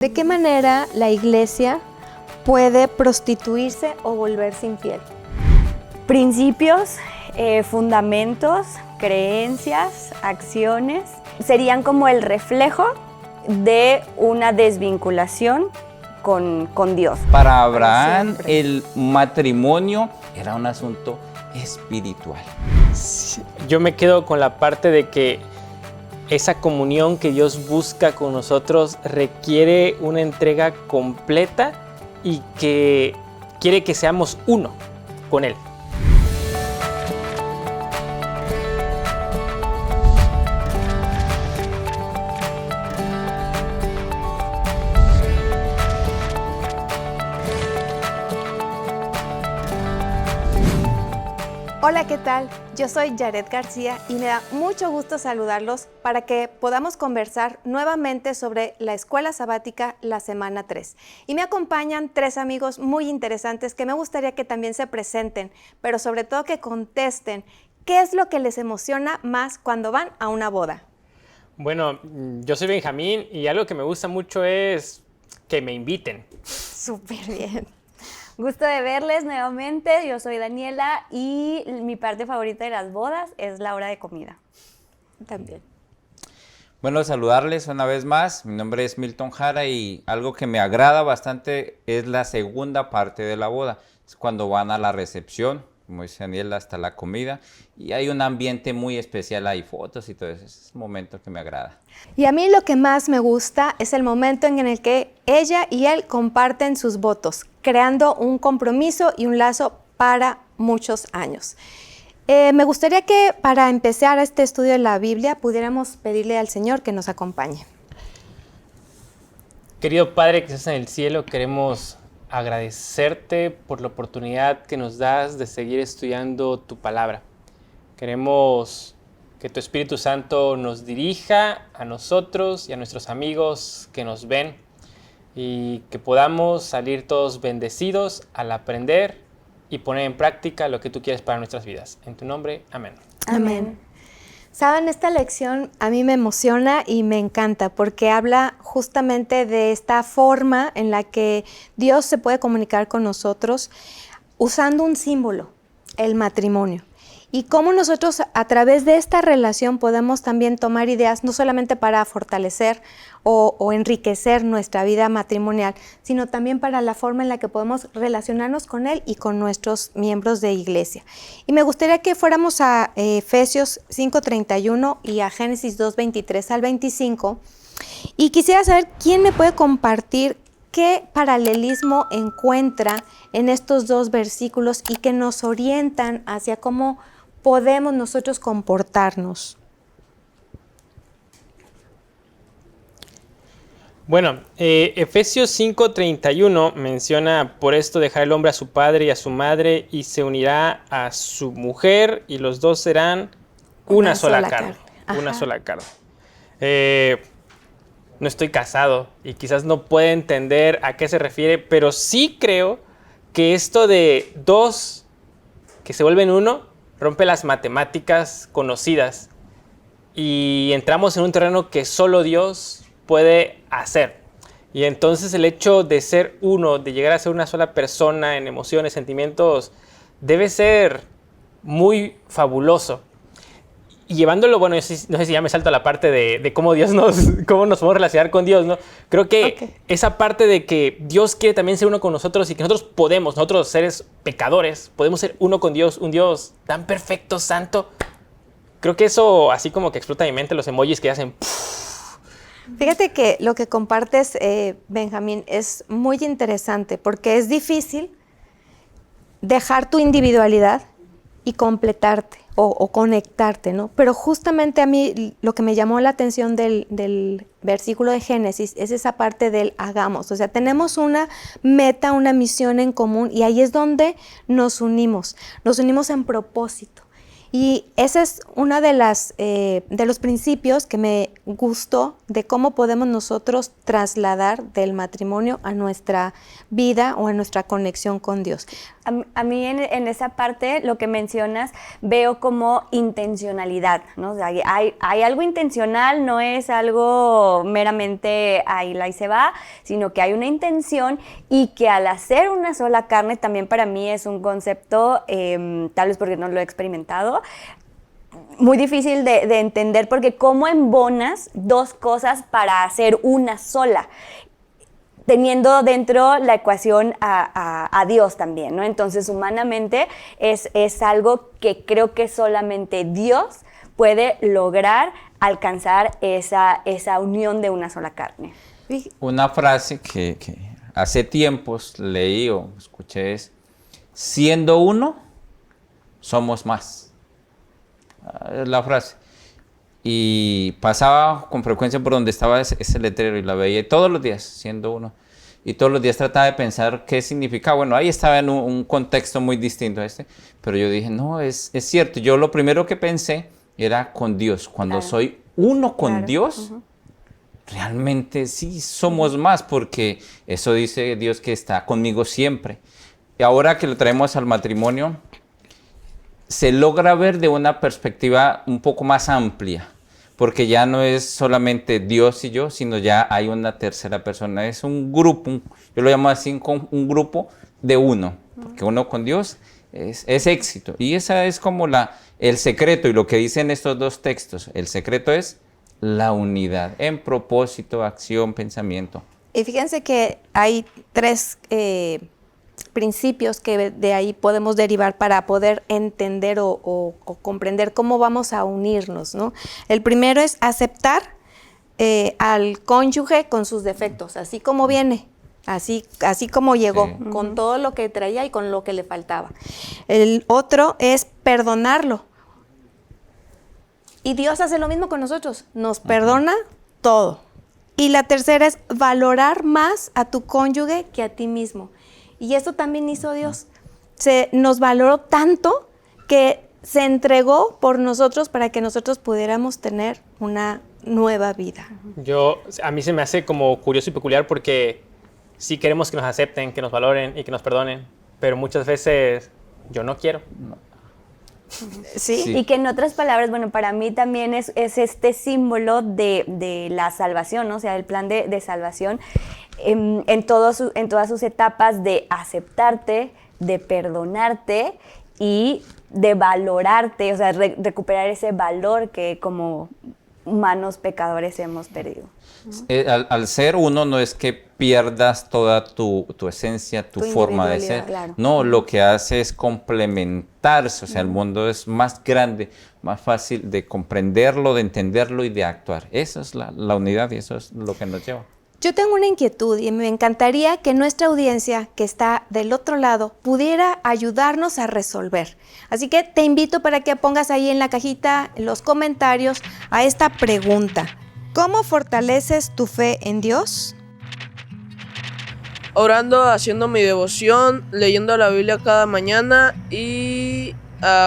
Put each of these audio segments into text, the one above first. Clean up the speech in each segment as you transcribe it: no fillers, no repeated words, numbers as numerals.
¿De qué manera la iglesia puede prostituirse o volverse infiel? Principios, fundamentos, creencias, acciones, serían como el reflejo de una desvinculación con Dios. Para Abraham el matrimonio era un asunto espiritual. Yo me quedo con la parte de que esa comunión que Dios busca con nosotros requiere una entrega completa y que quiere que seamos uno con Él. Hola, ¿qué tal? Yo soy Yaret García y me da mucho gusto saludarlos para que podamos conversar nuevamente sobre la escuela sabática la semana 3. Y me acompañan tres amigos muy interesantes que me gustaría que también se presenten, pero sobre todo que contesten qué es lo que les emociona más cuando van a una boda. Bueno, yo soy Benjamín y algo que me gusta mucho es que me inviten. Súper bien. Gusto de verles nuevamente, yo soy Daniela y mi parte favorita de las bodas es la hora de comida. También. Bueno, saludarles una vez más. Mi nombre es Milton Jara y algo que me agrada bastante es la segunda parte de la boda. Es cuando van a la recepción, como dice Daniela, hasta la comida. Y hay un ambiente muy especial, hay fotos y todo eso. Es un momento que me agrada. Y a mí lo que más me gusta es el momento en el que ella y él comparten sus votos, creando un compromiso y un lazo para muchos años. Me gustaría que para empezar este estudio de la Biblia pudiéramos pedirle al Señor que nos acompañe. Querido Padre que estás en el cielo, queremos agradecerte por la oportunidad que nos das de seguir estudiando tu palabra. Queremos que tu Espíritu Santo nos dirija a nosotros y a nuestros amigos que nos ven y que podamos salir todos bendecidos al aprender y poner en práctica lo que tú quieres para nuestras vidas. En tu nombre, amén. Amén. Saben, esta lección a mí me emociona y me encanta porque habla justamente de esta forma en la que Dios se puede comunicar con nosotros usando un símbolo, el matrimonio. Y cómo nosotros a través de esta relación podemos también tomar ideas no solamente para fortalecer o enriquecer nuestra vida matrimonial, sino también para la forma en la que podemos relacionarnos con Él y con nuestros miembros de iglesia. Y me gustaría que fuéramos a Efesios 5:31 y a Génesis 2:23 al 25. Y quisiera saber quién me puede compartir qué paralelismo encuentra en estos dos versículos y que nos orientan hacia cómo podemos nosotros comportarnos. Bueno, Efesios 5:31 menciona: por esto dejará el hombre a su padre y a su madre y se unirá a su mujer y los dos serán una sola carne. Una sola carne. No estoy casado y quizás no pueda entender a qué se refiere, pero sí creo que esto de dos que se vuelven uno rompe las matemáticas conocidas y entramos en un terreno que solo Dios puede hacer. Y entonces el hecho de ser uno, de llegar a ser una sola persona en emociones, sentimientos, debe ser muy fabuloso. Y llevándolo, bueno, no sé si ya me salto a la parte de cómo cómo nos podemos relacionar con Dios, ¿no? Creo que esa parte de que Dios quiere también ser uno con nosotros y que nosotros seres pecadores, podemos ser uno con Dios, un Dios tan perfecto, santo. Creo que eso, así como que explota mi mente los emojis que hacen... Fíjate que lo que compartes, Benjamín, es muy interesante porque es difícil dejar tu individualidad y completarte o conectarte, ¿no? Pero justamente a mí lo que me llamó la atención del versículo de Génesis es esa parte del hagamos. O sea, tenemos una meta, una misión en común y ahí es donde nos unimos en propósito. Y ese es uno de los principios que me gustó de cómo podemos nosotros trasladar del matrimonio a nuestra vida o a nuestra conexión con Dios. A mí en esa parte, lo que mencionas, veo como intencionalidad, ¿no? O sea, hay algo intencional, no es algo meramente ahí se va, sino que hay una intención y que al hacer una sola carne también para mí es un concepto, tal vez porque no lo he experimentado, muy difícil de entender, porque ¿cómo embonas dos cosas para hacer una sola? Teniendo dentro la ecuación a Dios también, ¿no? Entonces, humanamente es algo que creo que solamente Dios puede lograr alcanzar esa unión de una sola carne. Una frase que hace tiempos leí o escuché es: siendo uno, somos más. Es la frase. Y pasaba con frecuencia por donde estaba ese letrero y la veía todos los días, siendo uno. Y todos los días trataba de pensar qué significaba. Bueno, ahí estaba en un contexto muy distinto a este, pero yo dije, no, es cierto. Yo lo primero que pensé era con Dios. Cuando soy uno con Dios, realmente sí somos más, porque eso dice Dios, que está conmigo siempre. Y ahora que lo traemos al matrimonio, se logra ver de una perspectiva un poco más amplia, porque ya no es solamente Dios y yo, sino ya hay una tercera persona. Es un grupo, yo lo llamo así, un grupo de uno, porque uno con Dios es éxito. Y esa es como el secreto, y lo que dicen estos dos textos. El secreto es la unidad en propósito, acción, pensamiento. Y fíjense que hay tres principios que de ahí podemos derivar para poder entender o comprender cómo vamos a unirnos, ¿no? El primero es aceptar al cónyuge con sus defectos, así como viene, así como llegó, con todo lo que traía y con lo que le faltaba. El otro es perdonarlo. Y Dios hace lo mismo con nosotros, nos perdona todo. Y la tercera es valorar más a tu cónyuge que a ti mismo. Y esto también hizo Dios. Nos valoró tanto que se entregó por nosotros para que nosotros pudiéramos tener una nueva vida. A mí se me hace como curioso y peculiar, porque sí queremos que nos acepten, que nos valoren y que nos perdonen, pero muchas veces yo no quiero. ¿Sí? Y que en otras palabras, bueno, para mí también es este símbolo de la salvación, ¿no? O sea, el plan de salvación en todas sus etapas, de aceptarte, de perdonarte y de valorarte, o sea, recuperar ese valor que como humanos pecadores hemos perdido. Al ser uno, no es que pierdas toda tu esencia, tu forma de ser. Claro. No, lo que hace es complementarse. O sea, el mundo es más grande, más fácil de comprenderlo, de entenderlo y de actuar. Esa es la unidad, y eso es lo que nos lleva. Yo tengo una inquietud y me encantaría que nuestra audiencia, que está del otro lado, pudiera ayudarnos a resolver. Así que te invito para que pongas ahí en la cajita, en los comentarios, a esta pregunta. ¿Cómo fortaleces tu fe en Dios? Orando, haciendo mi devoción, leyendo la Biblia cada mañana y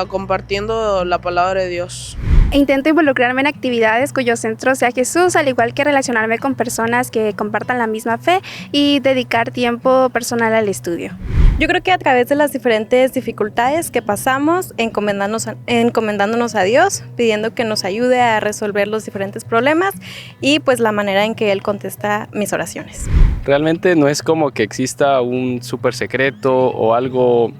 compartiendo la palabra de Dios. Intento involucrarme en actividades cuyo centro sea Jesús, al igual que relacionarme con personas que compartan la misma fe y dedicar tiempo personal al estudio. Yo creo que a través de las diferentes dificultades que pasamos, encomendándonos a Dios, pidiendo que nos ayude a resolver los diferentes problemas y pues la manera en que Él contesta mis oraciones. Realmente no es como que exista un súper secreto o algo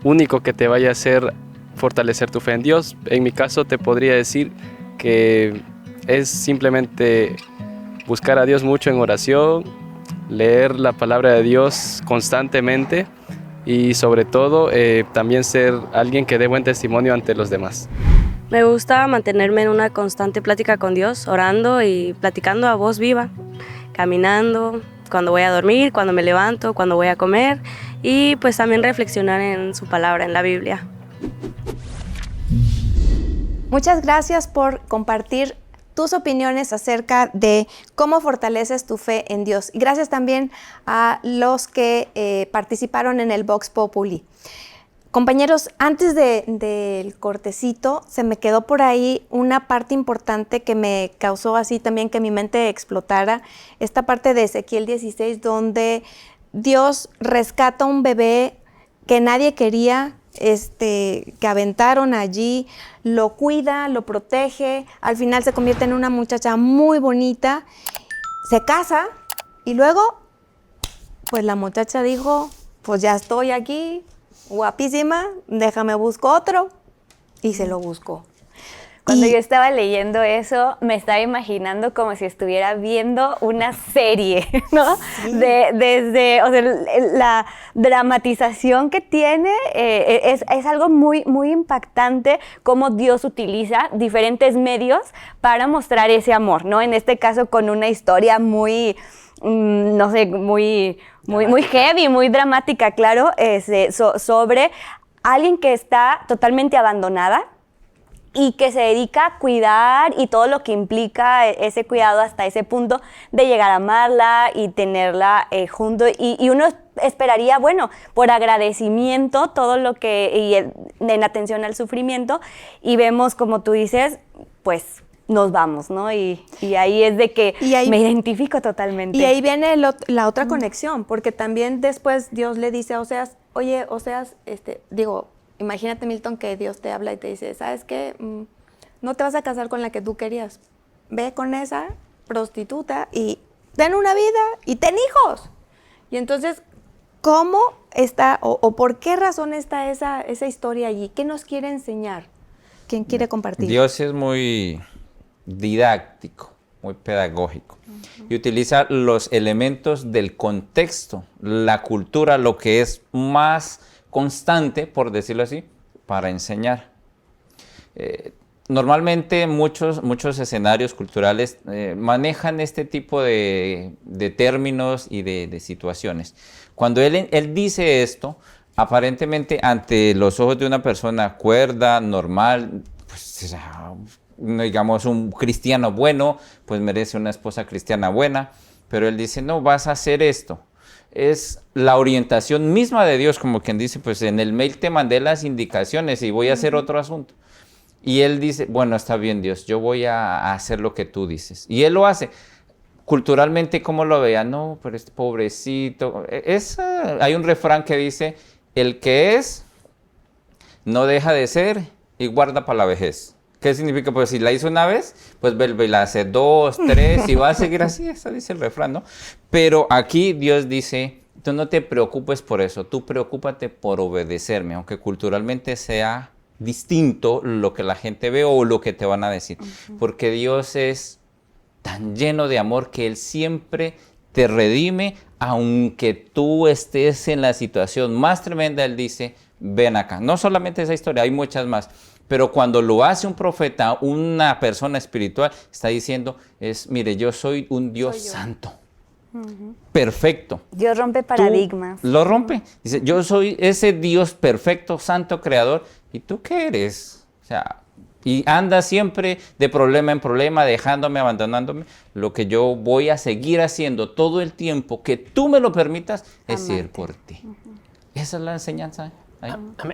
único que te vaya a hacer fortalecer tu fe en Dios. En mi caso te podría decir que es simplemente buscar a Dios mucho en oración, leer la palabra de Dios constantemente y sobre todo también ser alguien que dé buen testimonio ante los demás. Me gusta mantenerme en una constante plática con Dios, orando y platicando a voz viva, caminando, cuando voy a dormir, cuando me levanto, cuando voy a comer, y pues también reflexionar en su palabra, en la Biblia. Muchas gracias por compartir tus opiniones acerca de cómo fortaleces tu fe en Dios. Y gracias también a los que participaron en el Vox Populi. Compañeros, antes del cortecito, se me quedó por ahí una parte importante que me causó así también que mi mente explotara. Esta parte de Ezequiel 16, donde Dios rescata un bebé que nadie quería, que aventaron allí, lo cuida, lo protege, al final se convierte en una muchacha muy bonita, se casa y luego, pues la muchacha dijo, pues ya estoy aquí, guapísima, déjame busco otro, y se lo buscó. Cuando yo estaba leyendo eso, me estaba imaginando como si estuviera viendo una serie, ¿no? Sí. Desde, o sea, la dramatización que tiene es algo muy, muy impactante, cómo Dios utiliza diferentes medios para mostrar ese amor, ¿no? En este caso con una historia muy, no sé, muy heavy, muy dramática, claro, sobre alguien que está totalmente abandonada, y que se dedica a cuidar y todo lo que implica ese cuidado hasta ese punto de llegar a amarla y tenerla junto. Y uno esperaría, bueno, por agradecimiento, todo lo que, y en atención al sufrimiento, y vemos, como tú dices, pues nos vamos, ¿no? Y ahí es de que ahí, me identifico totalmente. Y ahí viene la otra conexión, porque también después Dios le dice a Oseas, oye, Oseas, imagínate, Milton, que Dios te habla y te dice, ¿sabes qué? No te vas a casar con la que tú querías. Ve con esa prostituta y ten una vida y ten hijos. Y entonces, ¿cómo está o por qué razón está esa historia allí? ¿Qué nos quiere enseñar? ¿Quién quiere compartir? Dios es muy didáctico, muy pedagógico. Y utiliza los elementos del contexto, la cultura, lo que es más constante, por decirlo así, para enseñar. Normalmente muchos escenarios culturales manejan este tipo de términos y de situaciones. Cuando él dice esto, aparentemente ante los ojos de una persona cuerda, normal, pues, digamos un cristiano bueno, pues merece una esposa cristiana buena, pero él dice, no, vas a hacer esto. Es la orientación misma de Dios, como quien dice, pues en el mail te mandé las indicaciones y voy a hacer otro asunto. Y él dice, bueno, está bien, Dios, yo voy a hacer lo que tú dices. Y él lo hace. Culturalmente, ¿cómo lo vean? No, pero este pobrecito. Hay un refrán que dice, el que es, no deja de ser y guarda para la vejez. ¿Qué significa? Pues si la hizo una vez, pues vuelve y la hace 2, 3 y va a seguir así, eso dice el refrán, ¿no? Pero aquí Dios dice, tú no te preocupes por eso, tú preocúpate por obedecerme, aunque culturalmente sea distinto lo que la gente ve o lo que te van a decir. Porque Dios es tan lleno de amor que Él siempre te redime, aunque tú estés en la situación más tremenda, Él dice, ven acá. No solamente esa historia, hay muchas más. Pero cuando lo hace un profeta, una persona espiritual, está diciendo, mire, yo soy un Dios santo, perfecto. Dios rompe paradigmas. Lo rompe. Dice, yo soy ese Dios perfecto, santo, creador. ¿Y tú qué eres? O sea, y anda siempre de problema en problema, dejándome, abandonándome. Lo que yo voy a seguir haciendo todo el tiempo que tú me lo permitas es ir por ti. Esa es la enseñanza.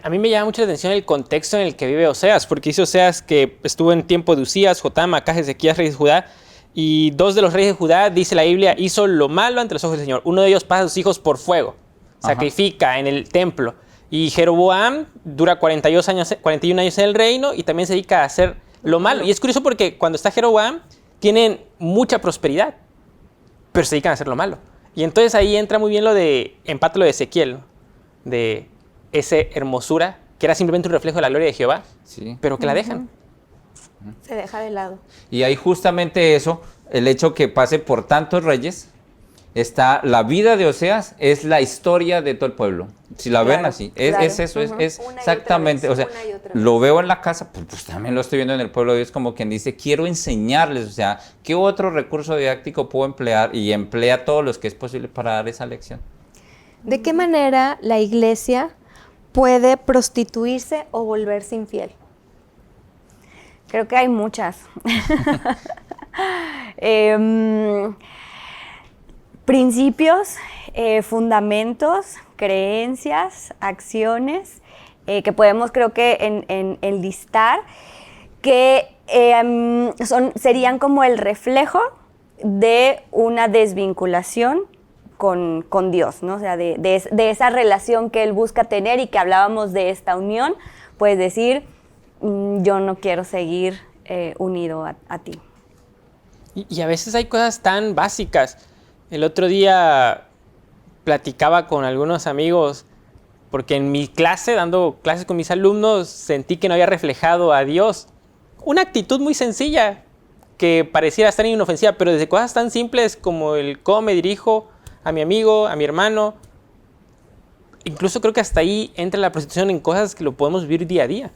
A mí me llama mucho la atención el contexto en el que vive Oseas, porque dice Oseas que estuvo en tiempo de Usías, Jotam, Acaz, Ezequías, reyes de Judá, y 2 de los reyes de Judá, dice la Biblia, hizo lo malo ante los ojos del Señor. Uno de ellos pasa a sus hijos por fuego, sacrifica en el templo, y Jeroboam dura 41 años en el reino y también se dedica a hacer lo malo. Y es curioso porque cuando está Jeroboam tienen mucha prosperidad, pero se dedican a hacer lo malo. Y entonces ahí entra muy bien empata lo de Ezequiel, ¿no? De esa hermosura, que era simplemente un reflejo de la gloria de Jehová, pero que la dejan. Se deja de lado. Y ahí justamente eso, el hecho que pase por tantos reyes, está la vida de Oseas, es la historia de todo el pueblo. Si la ven así, es eso, es exactamente, o sea, lo veo en la casa, pues también lo estoy viendo en el pueblo de Dios, como quien dice, quiero enseñarles, o sea, ¿qué otro recurso didáctico puedo emplear? Y emplea todos los que es posible para dar esa lección. ¿De qué manera la iglesia puede prostituirse o volverse infiel? Creo que hay muchas. Principios, fundamentos, creencias, acciones que podemos creo que enlistar, que serían como el reflejo de una desvinculación con Dios, ¿no? O sea, de esa relación que Él busca tener y que hablábamos de esta unión, pues decir, yo no quiero seguir unido a ti. Y a veces hay cosas tan básicas. El otro día platicaba con algunos amigos porque en mi clase, dando clases con mis alumnos, sentí que no había reflejado a Dios. Una actitud muy sencilla que pareciera estar inofensiva, pero desde cosas tan simples como el cómo me dirijo a mi amigo, a mi hermano. Incluso creo que hasta ahí entra la prostitución en cosas que lo podemos vivir día a día,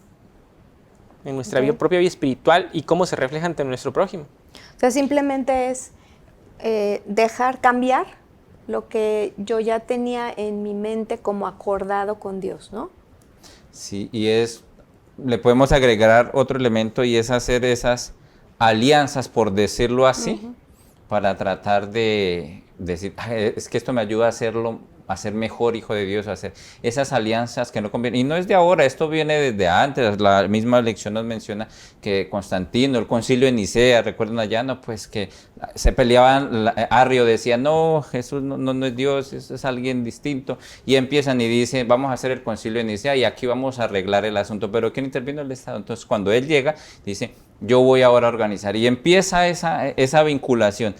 en nuestra propia vida espiritual y cómo se refleja ante nuestro prójimo. O sea, simplemente es dejar cambiar lo que yo ya tenía en mi mente como acordado con Dios, ¿no? Sí, y le podemos agregar otro elemento y es hacer esas alianzas, por decirlo así, para tratar de decir, es que esto me ayuda a ser mejor hijo de Dios, a hacer esas alianzas que no convienen. Y no es de ahora, esto viene desde antes. La misma lección nos menciona que Constantino, el concilio de Nicea, recuerdan allá, ¿no? Pues que se peleaban, Arrio decía, no, Jesús no es Dios, es alguien distinto. Y empiezan y dicen, vamos a hacer el concilio de Nicea y aquí vamos a arreglar el asunto. Pero ¿quién intervino? El Estado. Entonces, cuando él llega, dice, yo voy ahora a organizar. Y empieza esa vinculación,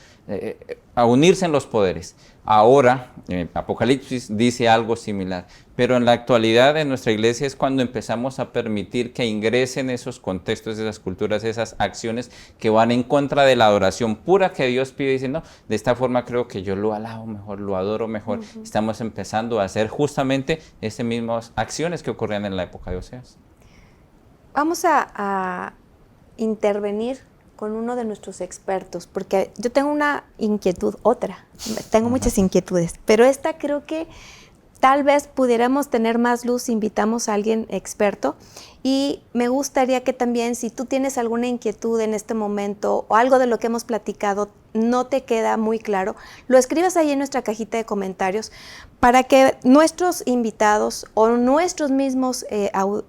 a unirse en los poderes. Ahora, Apocalipsis dice algo similar, pero en la actualidad en nuestra iglesia es cuando empezamos a permitir que ingresen esos contextos, esas culturas, esas acciones que van en contra de la adoración pura que Dios pide, diciendo, no, de esta forma creo que yo lo alabo mejor, lo adoro mejor. Estamos empezando a hacer justamente esas mismas acciones que ocurrían en la época de Oseas. Vamos a intervenir con uno de nuestros expertos, porque yo tengo una inquietud, tengo muchas inquietudes, pero esta creo que tal vez pudiéramos tener más luz si invitamos a alguien experto, y me gustaría que también, si tú tienes alguna inquietud en este momento o algo de lo que hemos platicado no te queda muy claro, lo escribas ahí en nuestra cajita de comentarios para que nuestros invitados o nuestros mismos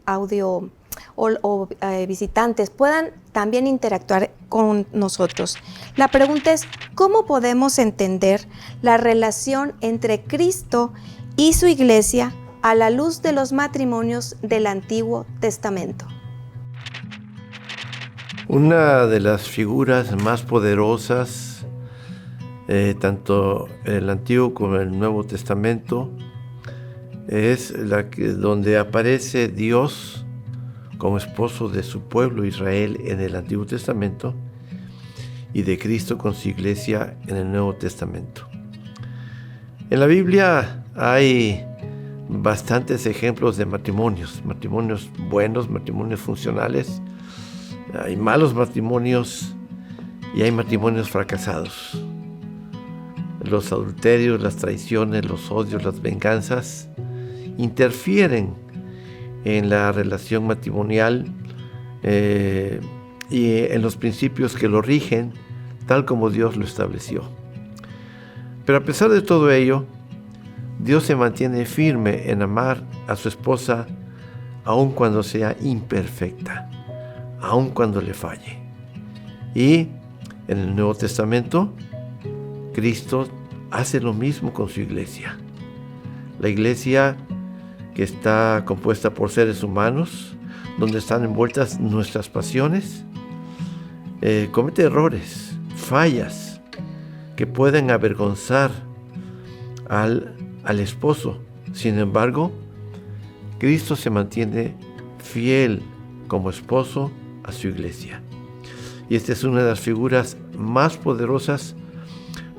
audio o visitantes puedan también interactuar con nosotros. La pregunta es, ¿cómo podemos entender la relación entre Cristo y su iglesia a la luz de los matrimonios del Antiguo Testamento? Una de las figuras más poderosas, tanto en el Antiguo como en el Nuevo Testamento, es donde aparece Dios como esposo de su pueblo Israel en el Antiguo Testamento y de Cristo con su iglesia en el Nuevo Testamento. En la Biblia hay bastantes ejemplos de matrimonios buenos, matrimonios funcionales, hay malos matrimonios y hay matrimonios fracasados. Los adulterios, las traiciones, los odios, las venganzas interfieren en la relación matrimonial y en los principios que lo rigen, tal como Dios lo estableció. Pero a pesar de todo ello, Dios se mantiene firme en amar a su esposa aun cuando sea imperfecta, aun cuando le falle. Y en el Nuevo Testamento, Cristo hace lo mismo con su iglesia. La iglesia, que está compuesta por seres humanos, donde están envueltas nuestras pasiones, comete errores, fallas, que pueden avergonzar al esposo. Sin embargo, Cristo se mantiene fiel como esposo a su iglesia. Y esta es una de las figuras más poderosas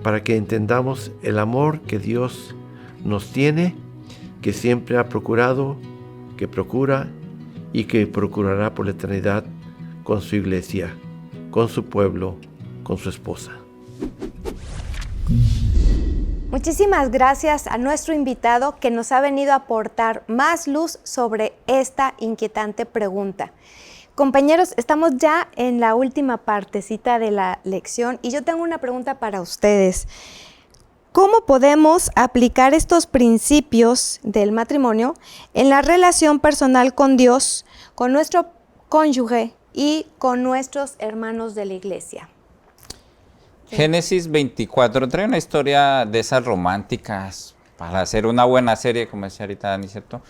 para que entendamos el amor que Dios nos tiene, que siempre ha procurado, que procura y que procurará por la eternidad con su iglesia, con su pueblo, con su esposa. Muchísimas gracias a nuestro invitado que nos ha venido a aportar más luz sobre esta inquietante pregunta. Compañeros, estamos ya en la última partecita de la lección y yo tengo una pregunta para ustedes. ¿cómo podemos aplicar estos principios del matrimonio en la relación personal con Dios, con nuestro cónyuge y con nuestros hermanos de la iglesia? Génesis 24 trae una historia de esas románticas para hacer una buena serie, como decía ahorita Dani, ¿cierto?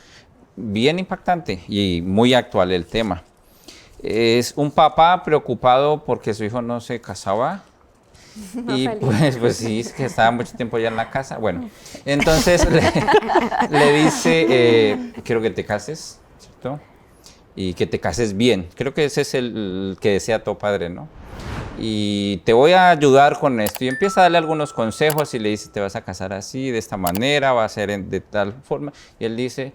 Bien impactante y muy actual el tema. Es un papá preocupado porque su hijo no se casaba. Y pues sí, es que estaba mucho tiempo ya en la casa. Bueno, entonces le dice, quiero que te cases, ¿cierto? Y que te cases bien. Creo que ese es el que desea todo padre, ¿no? Y te voy a ayudar con esto. Y empieza a darle algunos consejos y le dice, te vas a casar así, de esta manera, va a ser de tal forma. Y él dice,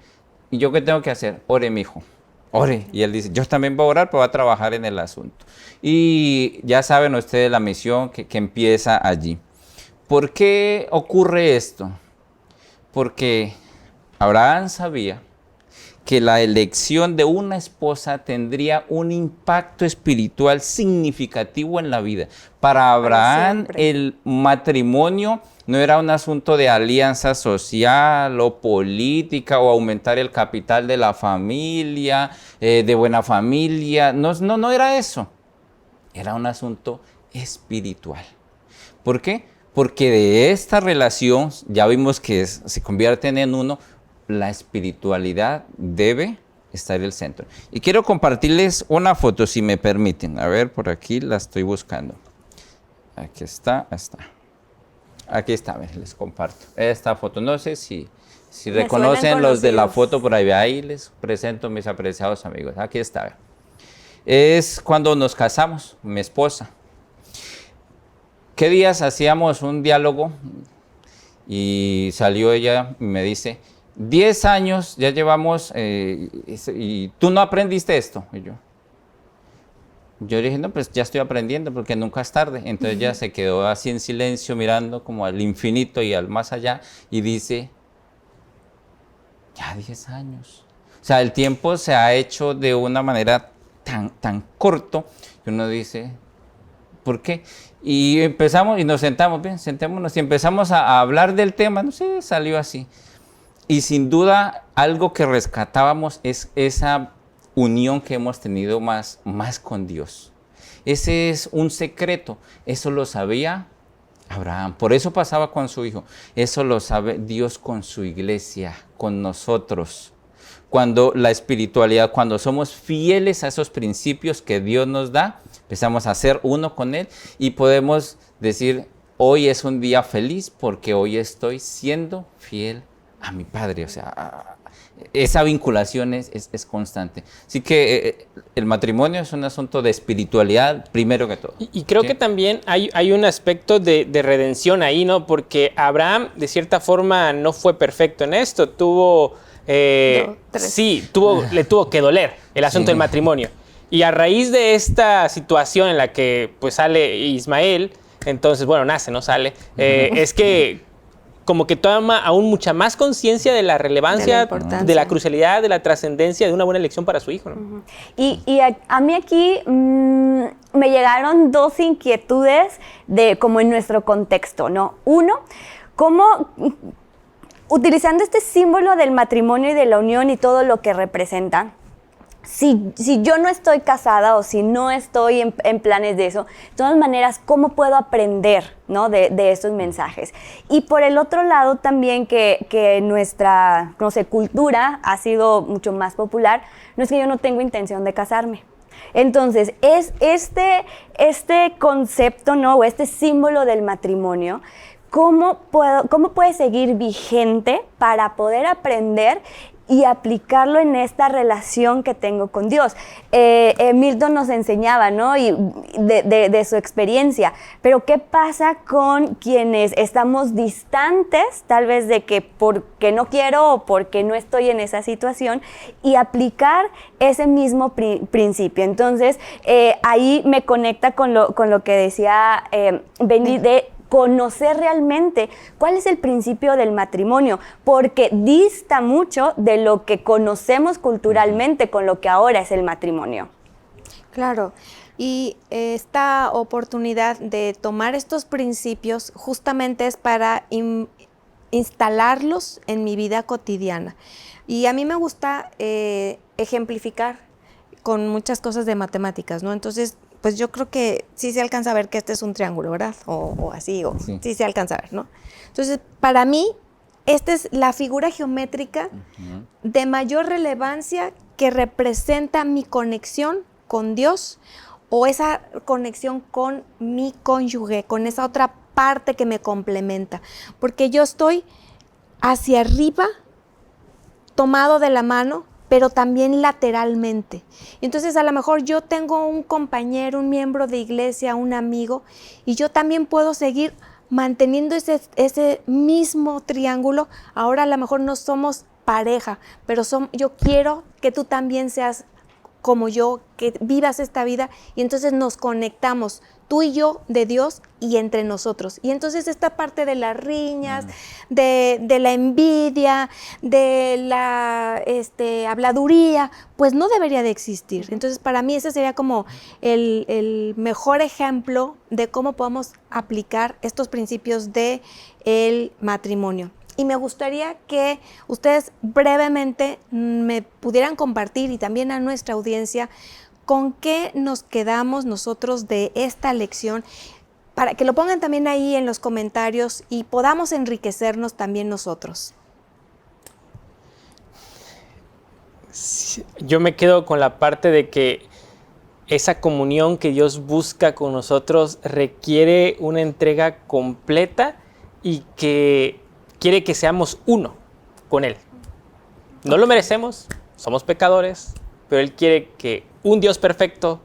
¿y yo qué tengo que hacer? Ore, mijo, ore. Y él dice, yo también voy a orar, pero voy a trabajar en el asunto. Y ya saben ustedes la misión que empieza allí. ¿Por qué ocurre esto? Porque Abraham sabía que la elección de una esposa tendría un impacto espiritual significativo en la vida. Para Abraham, el matrimonio no era un asunto de alianza social o política o aumentar el capital de la familia, de buena familia. No era eso. Era un asunto espiritual. ¿Por qué? Porque de esta relación, ya vimos que se convierten en uno, la espiritualidad debe estar en el centro. Y quiero compartirles una foto, si me permiten. A ver, por aquí la estoy buscando. Aquí está, Aquí está, les comparto esta foto. No sé si reconocen los de la foto por ahí. Ahí les presento a mis apreciados amigos. Aquí está. Es cuando nos casamos, mi esposa. ¿Qué días hacíamos un diálogo? Y salió ella y me dice, 10 años ya llevamos y tú no aprendiste esto. Y yo dije, no, pues ya estoy aprendiendo porque nunca es tarde. Entonces ella se quedó así en silencio mirando como al infinito y al más allá y dice, ya 10 años. O sea, el tiempo se ha hecho de una manera tan corto que uno dice, ¿por qué? Y empezamos y nos sentamos, bien, sentémonos y empezamos a hablar del tema, no sé, salió así. Y sin duda algo que rescatábamos es esa unión que hemos tenido más con Dios. Ese es un secreto, eso lo sabía Abraham, por eso pasaba con su hijo, eso lo sabe Dios con su iglesia, con nosotros. Cuando la espiritualidad, cuando somos fieles a esos principios que Dios nos da, empezamos a ser uno con Él y podemos decir, hoy es un día feliz porque hoy estoy siendo fiel a mi Padre. O sea, esa vinculación es constante. Así que el matrimonio es un asunto de espiritualidad primero que todo. Y creo que también hay un aspecto de redención ahí, ¿no? Porque Abraham de cierta forma no fue perfecto en esto, le tuvo que doler el asunto del matrimonio. Y a raíz de esta situación en la que pues sale Ismael, entonces, bueno, nace, no sale, es que como que toma aún mucha más conciencia de la relevancia, de la crucialidad, de la trascendencia de una buena elección para su hijo, ¿no? Y a mí aquí me llegaron dos inquietudes como en nuestro contexto, ¿no? Uno, cómo utilizando este símbolo del matrimonio y de la unión y todo lo que representa, si yo no estoy casada o si no estoy en planes de eso, de todas maneras, ¿cómo puedo aprender, ¿no? de estos mensajes? Y por el otro lado también que nuestra, no sé, cultura ha sido mucho más popular, no es que yo no tengo intención de casarme. Entonces, es este concepto, ¿no? O este símbolo del matrimonio, ¿cómo puede seguir vigente para poder aprender y aplicarlo en esta relación que tengo con Dios? Milton nos enseñaba, ¿no? Y de su experiencia, pero ¿qué pasa con quienes estamos distantes, tal vez de que porque no quiero o porque no estoy en esa situación, y aplicar ese mismo principio? Entonces, ahí me conecta con lo que decía Benny de conocer realmente cuál es el principio del matrimonio, porque dista mucho de lo que conocemos culturalmente con lo que ahora es el matrimonio. Claro, Y esta oportunidad de tomar estos principios justamente es para instalarlos en mi vida cotidiana. Y a mí me gusta ejemplificar con muchas cosas de matemáticas, ¿no? Entonces, pues yo creo que sí se alcanza a ver que este es un triángulo, ¿verdad? O así, o sí se alcanza a ver, ¿no? Entonces, para mí, esta es la figura geométrica de mayor relevancia que representa mi conexión con Dios o esa conexión con mi cónyuge, con esa otra parte que me complementa. Porque yo estoy hacia arriba, tomado de la mano, pero también lateralmente. Entonces, a lo mejor yo tengo un compañero, un miembro de iglesia, un amigo, y yo también puedo seguir manteniendo ese mismo triángulo. Ahora a lo mejor no somos pareja, pero yo quiero que tú también seas como yo, que vivas esta vida, y entonces nos conectamos, tú y yo, de Dios y entre nosotros. Y entonces esta parte de las riñas, de la envidia, de la habladuría, pues no debería de existir. Entonces para mí ese sería como el mejor ejemplo de cómo podemos aplicar estos principios del matrimonio. Y me gustaría que ustedes brevemente me pudieran compartir, y también a nuestra audiencia, con qué nos quedamos nosotros de esta lección, para que lo pongan también ahí en los comentarios y podamos enriquecernos también nosotros. Yo me quedo con la parte de que esa comunión que Dios busca con nosotros requiere una entrega completa y que quiere que seamos uno con Él. No lo merecemos, somos pecadores, pero Él quiere que un Dios perfecto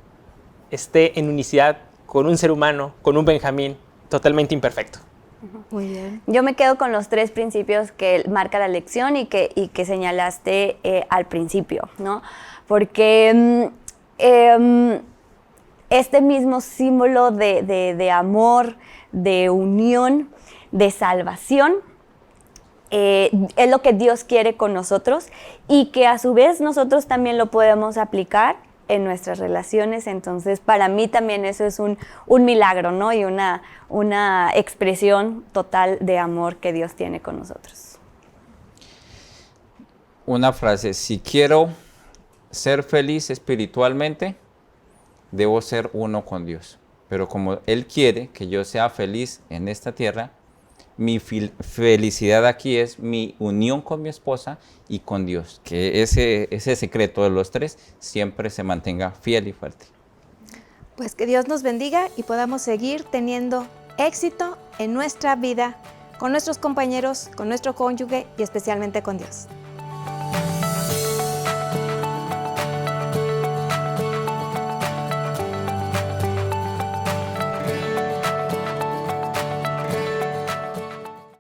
esté en unicidad con un ser humano, con un Benjamín totalmente imperfecto. Muy bien. Yo me quedo con los 3 principios que marca la lección y que señalaste al principio, ¿no? Porque este mismo símbolo de amor, de unión, de salvación, es lo que Dios quiere con nosotros, y que a su vez nosotros también lo podemos aplicar en nuestras relaciones. Entonces, para mí también eso es un milagro, ¿no? Y una expresión total de amor que Dios tiene con nosotros. Una frase: si quiero ser feliz espiritualmente, debo ser uno con Dios. Pero como Él quiere que yo sea feliz en esta tierra, mi felicidad aquí es mi unión con mi esposa y con Dios. Que ese secreto de los 3 siempre se mantenga fiel y fuerte. Pues que Dios nos bendiga y podamos seguir teniendo éxito en nuestra vida, con nuestros compañeros, con nuestro cónyuge y especialmente con Dios.